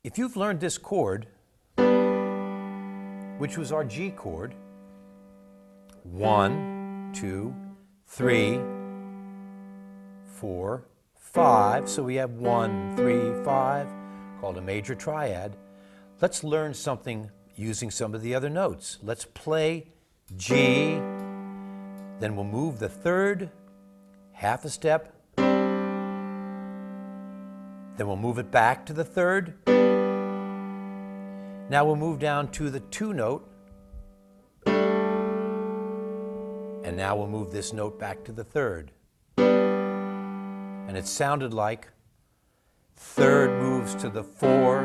If you've learned this chord, which was our G chord, 1, 2, 3, 4, 5, so we have 1, 3, 5, called a major triad. Let's learn something using some of the other notes. Let's play G, then we'll move the third half a step, then we'll move it back to the third. Now we'll move down to the 2 note, and now we'll move this note back to the third. And it sounded like third moves to the 4,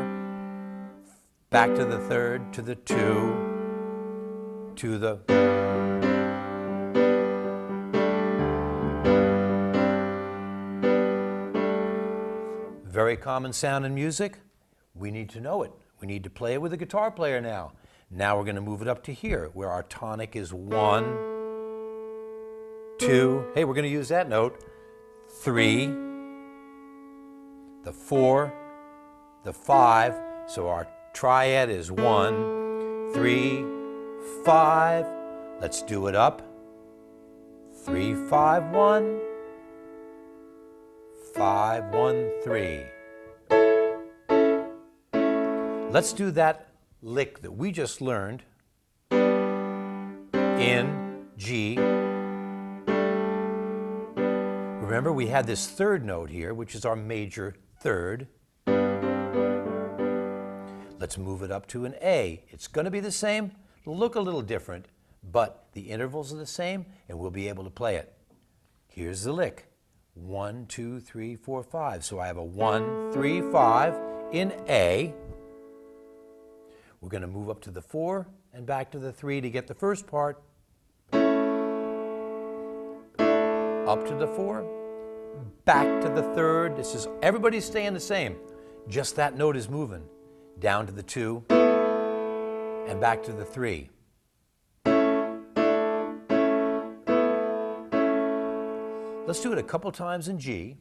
back to the third, to the 2, to the... Very common sound in music. We need to know it. We need to play it with a guitar player now. Now we're going to move it up to here, where our tonic is 1, 2. Hey, we're going to use that note. 3, the 4, the 5. So our triad is 1, 3, 5. Let's do it up. 3, 5, 1. 5, 1, 3. Let's do that lick that we just learned in G. Remember, we had this third note here, which is our major third. Let's move it up to an A. It's going to be the same. It'll look a little different, but the intervals are the same, and we'll be able to play it. Here's the lick. 1, 2, 3, 4, 5. So I have a 1, 3, 5 in A. We're going to move up to the 4 and back to the 3 to get the first part. Up to the 4, back to the third. This is, everybody's staying the same. Just that note is moving. Down to the 2 and back to the 3. Let's do it a couple times in G.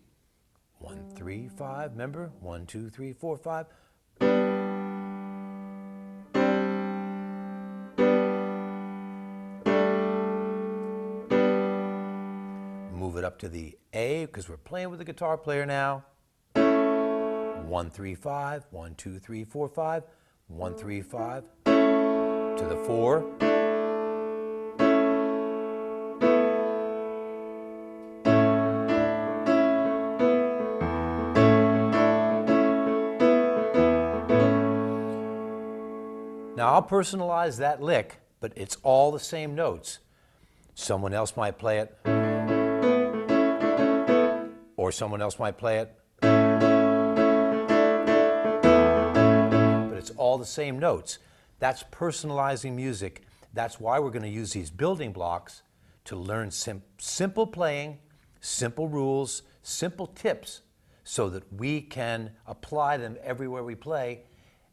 1, 3, 5. Remember? 1, 2, 3, 4, 5. Move it up to the A because we're playing with the guitar player now. 1, 3, 5. 1, 2, 3, 4, 5. 1, 3, 5. To the 4. Now I'll personalize that lick, but it's all the same notes. Someone else might play it, or someone else might play it, but it's all the same notes. That's personalizing music. That's why we're going to use these building blocks to learn simple playing, simple rules, simple tips, so that we can apply them everywhere we play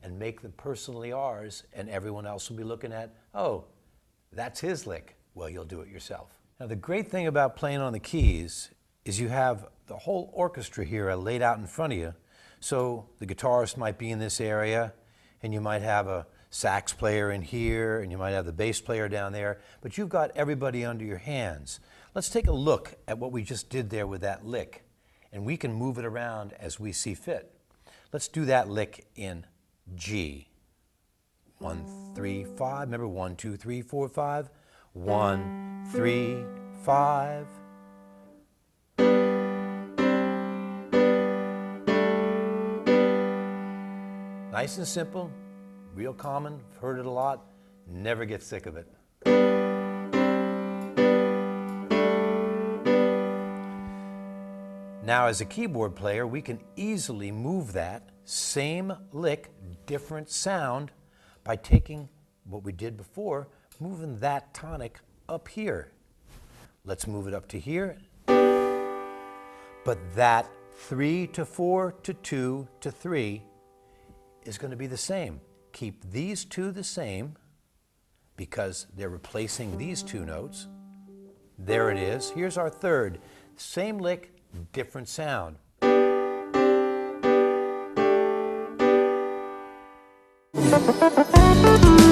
and make them personally ours, and everyone else will be looking at, oh, that's his lick. Well, you'll do it yourself. Now, the great thing about playing on the keys is you have the whole orchestra here laid out in front of you. So the guitarist might be in this area, and you might have a sax player in here, and you might have the bass player down there, but you've got everybody under your hands. Let's take a look at what we just did there with that lick, and we can move it around as we see fit. Let's do that lick in G. 1, 3, 5. Remember, 1, 2, 3, 4, 5. 1, 3, 5. Nice and simple, real common, heard it a lot, never get sick of it. Now, as a keyboard player, we can easily move that same lick, different sound, by taking what we did before, moving that tonic up here. Let's move it up to here. But that 3 to 4 to 2 to 3 is going to be the same. Keep these two the same because they're replacing these two notes. There it is. Here's our third. Same lick, different sound. Bye.